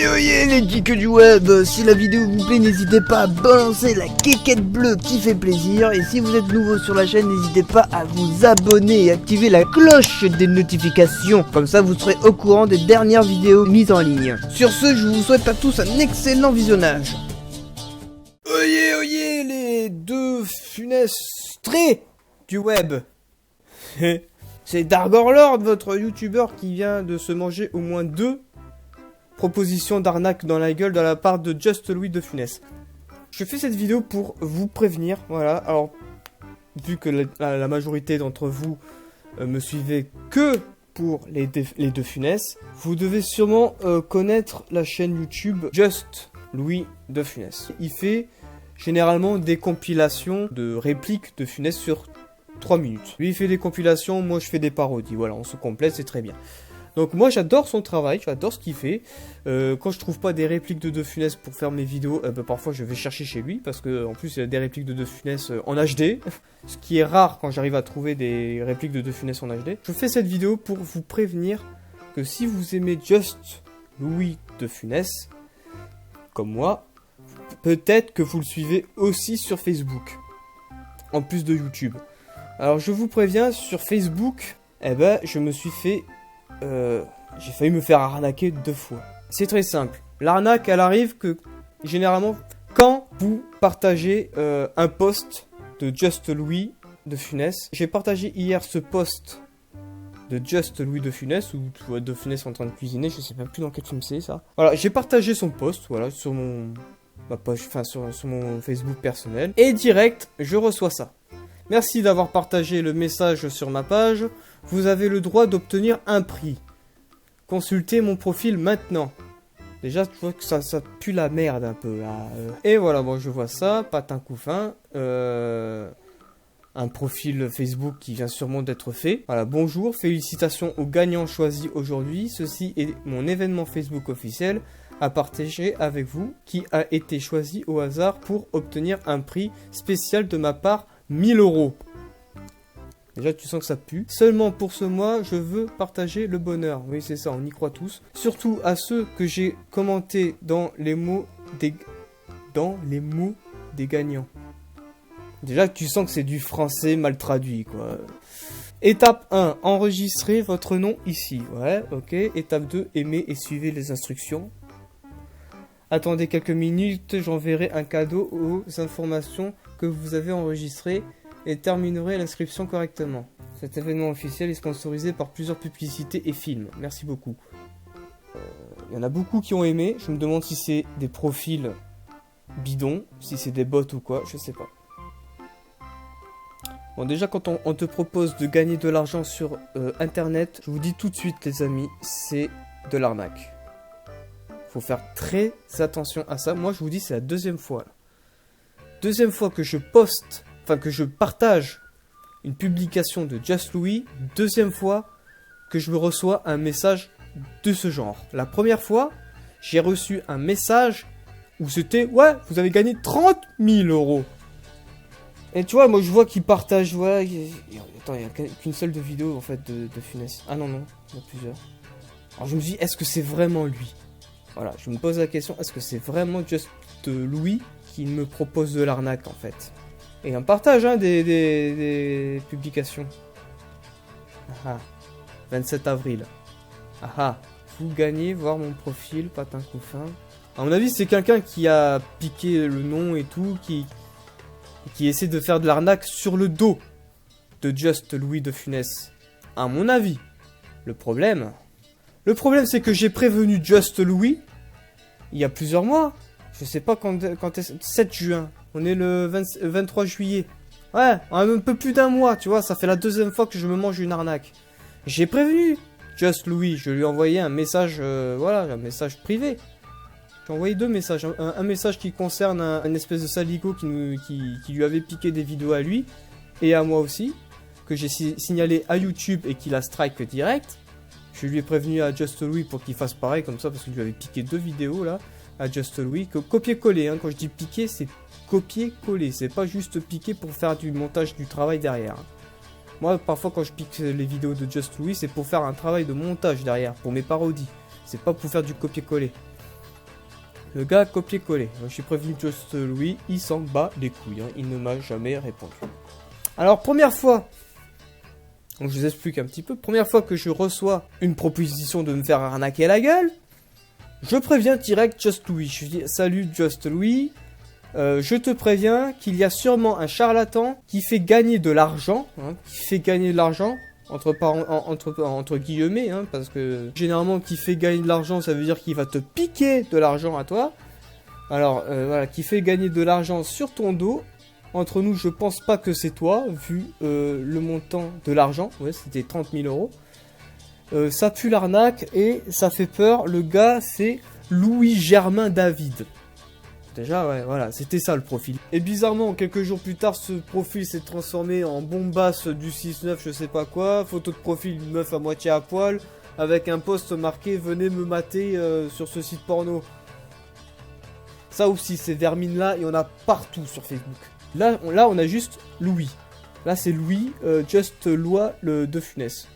Oyez les geeks du web, si la vidéo vous plaît, n'hésitez pas à balancer la quéquette bleue qui fait plaisir. Et si vous êtes nouveau sur la chaîne, n'hésitez pas à vous abonner et activer la cloche des notifications. Comme ça, vous serez au courant des dernières vidéos mises en ligne. Sur ce, je vous souhaite à tous un excellent visionnage. Oyez les deux funestrés du web. C'est Dargorlord, votre youtubeur qui vient de se manger au moins 2 propositions d'arnaque dans la gueule de la part de Just Louis de Funès. Je fais cette vidéo pour vous prévenir, voilà. Alors, vu que la majorité d'entre vous me suivez que pour les deux Funès, vous devez sûrement connaître la chaîne YouTube Just Louis de Funès. Il fait généralement des compilations de répliques de Funès sur 3 minutes. Lui il fait des compilations, moi je fais des parodies, voilà, on se complète, c'est très bien. Donc moi j'adore son travail, j'adore ce qu'il fait. Quand je trouve pas des répliques de De Funès pour faire mes vidéos, parfois je vais chercher chez lui, parce que en plus il y a des répliques de De Funès en HD, ce qui est rare quand j'arrive à trouver des répliques de De Funès en HD. Je fais cette vidéo pour vous prévenir que si vous aimez Just Louis de Funès, comme moi, peut-être que vous le suivez aussi sur Facebook, en plus de YouTube. Alors je vous préviens, sur Facebook, je me suis fait... j'ai failli me faire arnaquer 2 fois. C'est très simple. L'arnaque, elle arrive que, généralement, quand vous partagez un post de Just Louis de Funès. J'ai partagé hier ce post de Just Louis de Funès, où tu vois De Funès en train de cuisiner, je sais même plus dans quel film c'est ça. Voilà, j'ai partagé son post, voilà, sur ma page, enfin sur mon Facebook personnel. Et direct, je reçois ça. Merci d'avoir partagé le message sur ma page. Vous avez le droit d'obtenir un prix. Consultez mon profil maintenant. Déjà, tu vois que ça pue la merde un peu là. Et voilà, bon, je vois ça, patin couffin. Un profil Facebook qui vient sûrement d'être fait. Voilà, bonjour, félicitations aux gagnants choisis aujourd'hui. Ceci est mon événement Facebook officiel à partager avec vous, qui a été choisi au hasard pour obtenir un prix spécial de ma part. 1000 €. Déjà, tu sens que ça pue. Seulement pour ce mois, je veux partager le bonheur. Oui, c'est ça, on y croit tous. Surtout à ceux que j'ai commentés dans les mots des gagnants. Déjà, tu sens que c'est du français mal traduit, quoi. Étape 1, enregistrez votre nom ici. Ouais, ok. Étape 2, aimez et suivez les instructions. Attendez quelques minutes, j'enverrai un cadeau aux informations que vous avez enregistrées et terminerai l'inscription correctement. Cet événement officiel est sponsorisé par plusieurs publicités et films. Merci beaucoup. Il y en a beaucoup qui ont aimé. Je me demande si c'est des profils bidons, si c'est des bots ou quoi, je sais pas. Bon, déjà quand on te propose de gagner de l'argent sur internet, je vous dis tout de suite les amis, c'est de l'arnaque. Faut faire très attention à ça. Moi je vous dis c'est la 2e fois là. 2e fois que je poste, enfin que je partage une publication de Just Louis, 2e fois que je reçois un message de ce genre. La première fois, j'ai reçu un message où c'était ouais, vous avez gagné 30 000 €. Et tu vois, moi je vois qu'il partage, ouais, attends, il n'y a qu'une seule de vidéo en fait de Funès. Ah non, il y en a plusieurs. Alors je me dis, est-ce que c'est vraiment lui? Voilà, je me pose la question, est-ce que c'est vraiment Just Louis qui me propose de l'arnaque en fait? Et on partage hein, des publications. Ah, 27 avril. Ah, vous gagnez, voir mon profil, patin couffin. À mon avis, c'est quelqu'un qui a piqué le nom et tout, qui essaie de faire de l'arnaque sur le dos de Just Louis de Funès. À mon avis. Le problème, c'est que j'ai prévenu Just Louis il y a plusieurs mois. Je sais pas quand est 7 juin. On est le 23 juillet. Ouais, un peu plus d'1 mois, tu vois. Ça fait la 2e fois que je me mange une arnaque. J'ai prévenu Just Louis. Je lui ai envoyé un message, voilà, un message privé. J'ai envoyé 2 messages. Un message qui concerne un espèce de saligo qui lui avait piqué des vidéos à lui. Et à moi aussi. Que j'ai signalé à YouTube et qu'il a strike direct. Je lui ai prévenu à Just Louis pour qu'il fasse pareil comme ça parce qu'il lui avait piqué 2 vidéos là à Just Louis. Copier-coller, hein. Quand je dis piquer, c'est copier-coller. C'est pas juste piquer pour faire du montage du travail derrière. Moi, parfois quand je pique les vidéos de Just Louis, c'est pour faire un travail de montage derrière, pour mes parodies. C'est pas pour faire du copier-coller. Le gars a copié-collé. J'ai prévenu Just Louis, il s'en bat les couilles. Hein. Il ne m'a jamais répondu. Alors, première fois, donc je vous explique un petit peu. Première fois que je reçois une proposition de me faire arnaquer la gueule, je préviens direct Just Louis. Je dis, salut Just Louis, je te préviens qu'il y a sûrement un charlatan qui fait gagner de l'argent, hein, entre guillemets, hein, parce que généralement qui fait gagner de l'argent, ça veut dire qu'il va te piquer de l'argent à toi. Alors voilà, qui fait gagner de l'argent sur ton dos. Entre nous, je pense pas que c'est toi, vu le montant de l'argent. Ouais, c'était 30 000 euros. Ça pue l'arnaque et ça fait peur. Le gars, c'est Louis Germain David. Déjà, ouais, voilà, c'était ça le profil. Et bizarrement, quelques jours plus tard, ce profil s'est transformé en bombasse du 6-9, je sais pas quoi. Photo de profil, une meuf à moitié à poil, avec un post marqué « Venez me mater sur ce site porno ». Ça aussi, ces vermines-là, il y en a partout sur Facebook. Là, on a juste Louis. Là, c'est Louis, Just Loi le De Funès.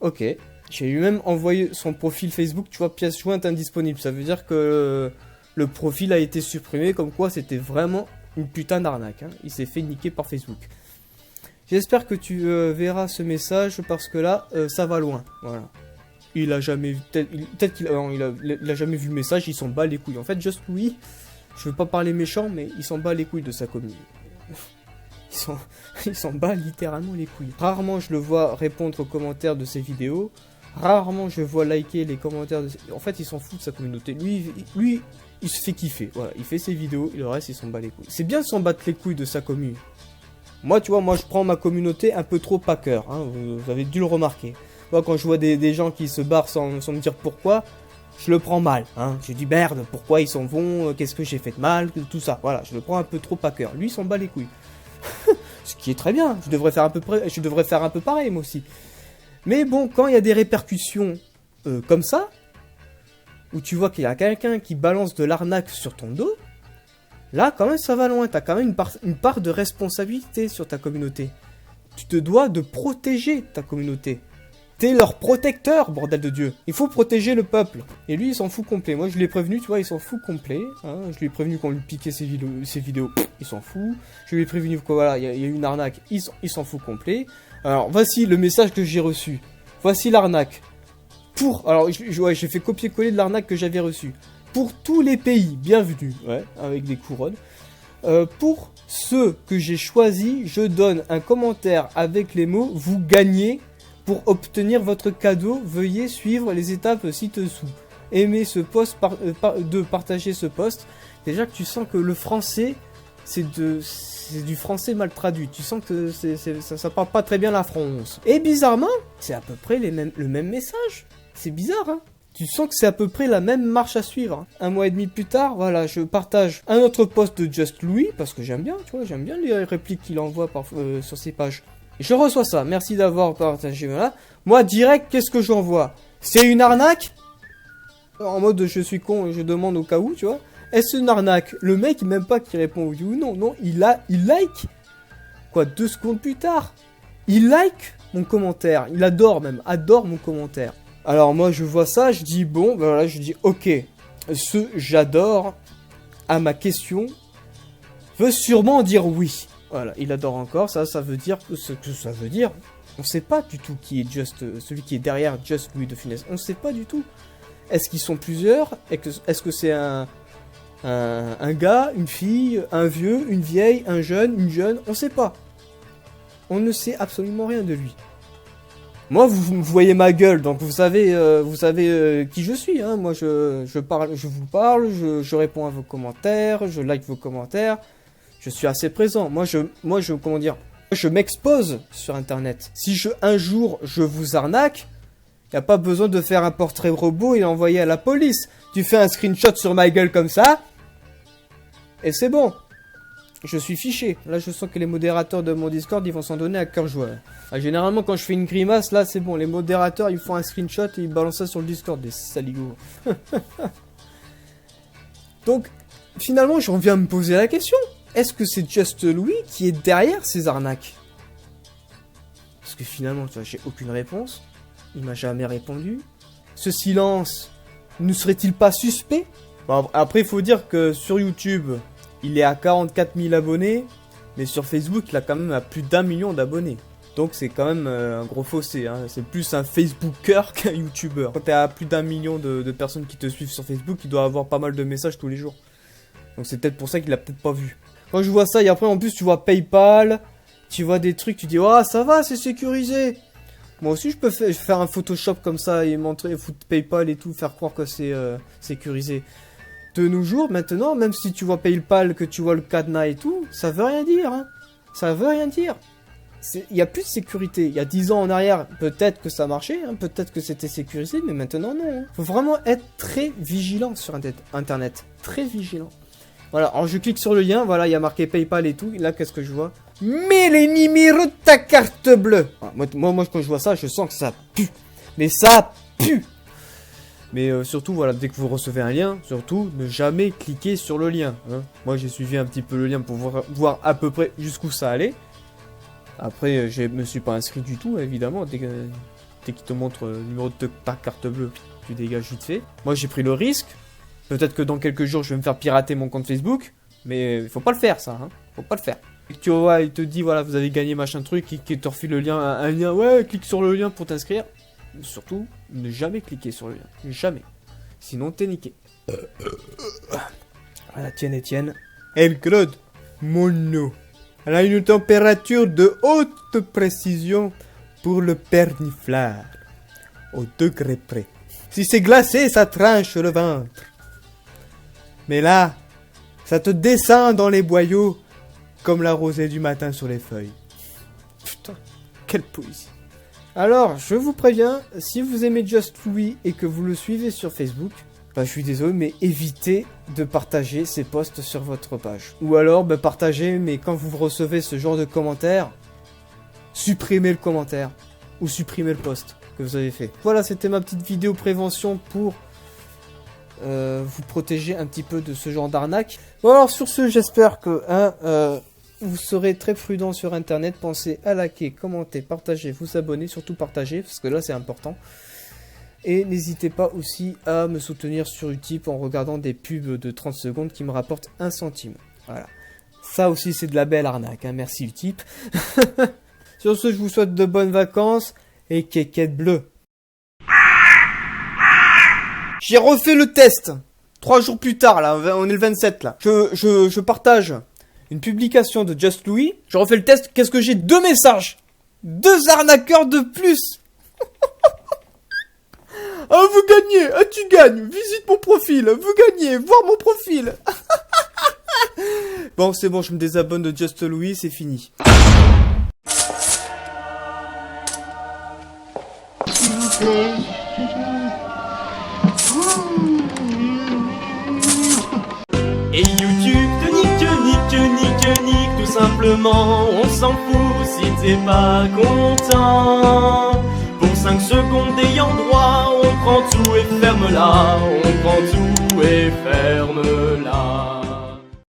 Ok. J'ai lui-même envoyé son profil Facebook, tu vois, pièce jointe indisponible. Ça veut dire que le profil a été supprimé, comme quoi c'était vraiment une putain d'arnaque. Hein. Il s'est fait niquer par Facebook. J'espère que tu verras ce message, parce que là, ça va loin. Voilà. Il a jamais vu... Peut-être qu'il a jamais vu le message, il s'en bat les couilles. En fait, Just Louis... Je veux pas parler méchant, mais il s'en bat les couilles de sa commune. Il s'en bat littéralement les couilles. Rarement je le vois répondre aux commentaires de ses vidéos. Rarement je vois liker les commentaires de ses... En fait, il s'en fout de sa communauté. Lui, il se fait kiffer. Voilà, il fait ses vidéos, et le reste, il s'en bat les couilles. C'est bien de s'en battre les couilles de sa commune. Moi, tu vois, je prends ma communauté un peu trop à cœur. Hein, vous avez dû le remarquer. Moi, quand je vois des gens qui se barrent sans me dire pourquoi... Je le prends mal, hein. Je dis merde, pourquoi ils s'en vont, qu'est-ce que j'ai fait de mal, tout ça. Voilà, je le prends un peu trop à cœur. Lui, il s'en bat les couilles. Ce qui est très bien. Je devrais faire un peu pareil, moi aussi. Mais bon, quand il y a des répercussions comme ça, où tu vois qu'il y a quelqu'un qui balance de l'arnaque sur ton dos, là, quand même, ça va loin. T'as quand même une part de responsabilité sur ta communauté. Tu te dois de protéger ta communauté. T'es leur protecteur, bordel de Dieu. Il faut protéger le peuple. Et lui, il s'en fout complet. Moi, je l'ai prévenu, tu vois, il s'en fout complet. Hein. Je lui ai prévenu qu'on lui piquait ses vidéos. Il s'en fout. Je lui ai prévenu que voilà, il y a eu une arnaque. Il s'en fout complet. Alors, voici le message que j'ai reçu. Voici l'arnaque. Alors, j'ai fait copier-coller de l'arnaque que j'avais reçue. Pour tous les pays, bienvenue. Ouais, avec des couronnes. Pour ceux que j'ai choisis, je donne un commentaire avec les mots « Vous gagnez ». Pour obtenir votre cadeau, veuillez suivre les étapes ci-dessous. Aimez ce post, partager ce post. Déjà que tu sens que le français, c'est du français mal traduit. Tu sens que ça parle pas très bien la France. Et bizarrement, c'est à peu près le même message. C'est bizarre, hein. Tu sens que c'est à peu près la même marche à suivre. Un mois et demi plus tard, voilà, je partage un autre post de Just Louis, parce que j'aime bien, tu vois, j'aime bien les répliques qu'il envoie sur ses pages. Je reçois ça, merci d'avoir partagé, voilà. Moi, direct, qu'est-ce que j'envoie? C'est une arnaque? En mode, je suis con et je demande au cas où, tu vois. Est-ce une arnaque? Le mec, même pas qui répond oui ou non, non, il like. Quoi, 2 secondes plus tard, il like mon commentaire. Il adore mon commentaire. Alors moi, je vois ça, je dis bon, ben voilà, je dis ok. Ce j'adore à ma question veut sûrement dire oui. Voilà, il adore encore, ça veut dire ce que ça veut dire. On sait pas du tout qui est celui qui est derrière Just Louis De Funès. On sait pas du tout. Est-ce qu'ils sont plusieurs? Est-ce que c'est un gars, une fille, un vieux, une vieille, un jeune, une jeune? On sait pas. On ne sait absolument rien de lui. Moi, vous voyez ma gueule, donc vous savez qui je suis. Hein. Moi, je vous parle, je réponds à vos commentaires, je like vos commentaires. Je suis assez présent. Moi, comment dire, je m'expose sur Internet. Si un jour, je vous arnaque, y a pas besoin de faire un portrait robot et l'envoyer à la police. Tu fais un screenshot sur ma gueule comme ça, et c'est bon. Je suis fiché. Là, je sens que les modérateurs de mon Discord, ils vont s'en donner à cœur joie. Ah, généralement, quand je fais une grimace, là, c'est bon. Les modérateurs, ils font un screenshot et ils balancent ça sur le Discord. Des saligots. Donc, finalement, j'en viens à me poser la question. Est-ce que c'est Just Louis qui est derrière ces arnaques? Parce que finalement, tu vois, j'ai aucune réponse. Il m'a jamais répondu. Ce silence ne serait-il pas suspect? Bon, après, il faut dire que sur YouTube, il est à 44 000 abonnés, mais sur Facebook, il a quand même à plus d'1 million d'abonnés. Donc c'est quand même un gros fossé, hein. C'est plus un Facebooker qu'un YouTuber. Quand t'es à plus d'1 million de personnes qui te suivent sur Facebook, il doit avoir pas mal de messages tous les jours. Donc c'est peut-être pour ça qu'il a peut-être pas vu. Quand je vois ça, et après en plus tu vois PayPal, tu vois des trucs, tu dis « Oh ça va, c'est sécurisé !» Moi aussi je peux faire un Photoshop comme ça et montrer, foutre PayPal et tout, faire croire que c'est sécurisé. De nos jours, maintenant, même si tu vois PayPal, que tu vois le cadenas et tout, ça veut rien dire, hein. Ça veut rien dire. Il n'y a plus de sécurité. Il y a 10 ans en arrière, peut-être que ça marchait, hein, peut-être que c'était sécurisé, mais maintenant non. Hein. Faut vraiment être très vigilant sur Internet. Très vigilant. Voilà, alors je clique sur le lien, voilà, il y a marqué PayPal et tout. Là, qu'est-ce que je vois? Mets les numéros de ta carte bleue. Moi, quand je vois ça, je sens que ça pue. Mais ça pue. Mais surtout, voilà, dès que vous recevez un lien, surtout, ne jamais cliquer sur le lien. Hein. Moi, j'ai suivi un petit peu le lien pour voir à peu près jusqu'où ça allait. Après, je me suis pas inscrit du tout, évidemment. Dès qu'il te montre le numéro de ta carte bleue, tu dégages vite fait. Moi, j'ai pris le risque. Peut-être que dans quelques jours, je vais me faire pirater mon compte Facebook. Mais il faut pas le faire, ça. Hein. Faut pas le faire. Et tu vois, il te dit, voilà, vous avez gagné machin truc, qui te refile le lien, un lien. Ouais, clique sur le lien pour t'inscrire. Surtout, ne jamais cliquer sur le lien. Jamais. Sinon, t'es niqué. Voilà, tienne Etienne. Elle Claude, mon eau. Elle a une température de haute précision pour le perniflard. Au degré près. Si c'est glacé, ça tranche le ventre. Mais là, ça te descend dans les boyaux comme la rosée du matin sur les feuilles. Putain, quelle poésie. Alors, je vous préviens, si vous aimez Just Louis et que vous le suivez sur Facebook, bah, je suis désolé, mais évitez de partager ces posts sur votre page. Ou alors, bah, partagez, mais quand vous recevez ce genre de commentaires, supprimez le commentaire. Ou supprimez le post que vous avez fait. Voilà, c'était ma petite vidéo prévention pour vous protéger un petit peu de ce genre d'arnaque. Bon alors, sur ce, j'espère que vous serez très prudent sur Internet. Pensez à liker, commenter, partager, vous abonner, surtout partager, parce que là, c'est important. Et n'hésitez pas aussi à me soutenir sur Utip en regardant des pubs de 30 secondes qui me rapportent 1 centime. Voilà. Ça aussi, c'est de la belle arnaque. Hein. Merci Utip. Sur ce, je vous souhaite de bonnes vacances et kékette bleue. J'ai refait le test. 3 jours plus tard, là, on est le 27, là. Je partage une publication de Just Louis. Je refais le test. Qu'est-ce que j'ai? 2 messages. 2 arnaqueurs de plus. Ah, vous gagnez, ah, tu gagnes, visite mon profil, vous gagnez, voir mon profil. Bon, c'est bon, je me désabonne de Just Louis, c'est fini. Et YouTube te nique, tout simplement, on s'en fout si t'es pas content. Pour 5 secondes ayant droit, on prend tout et ferme-la, on prend tout et ferme-la.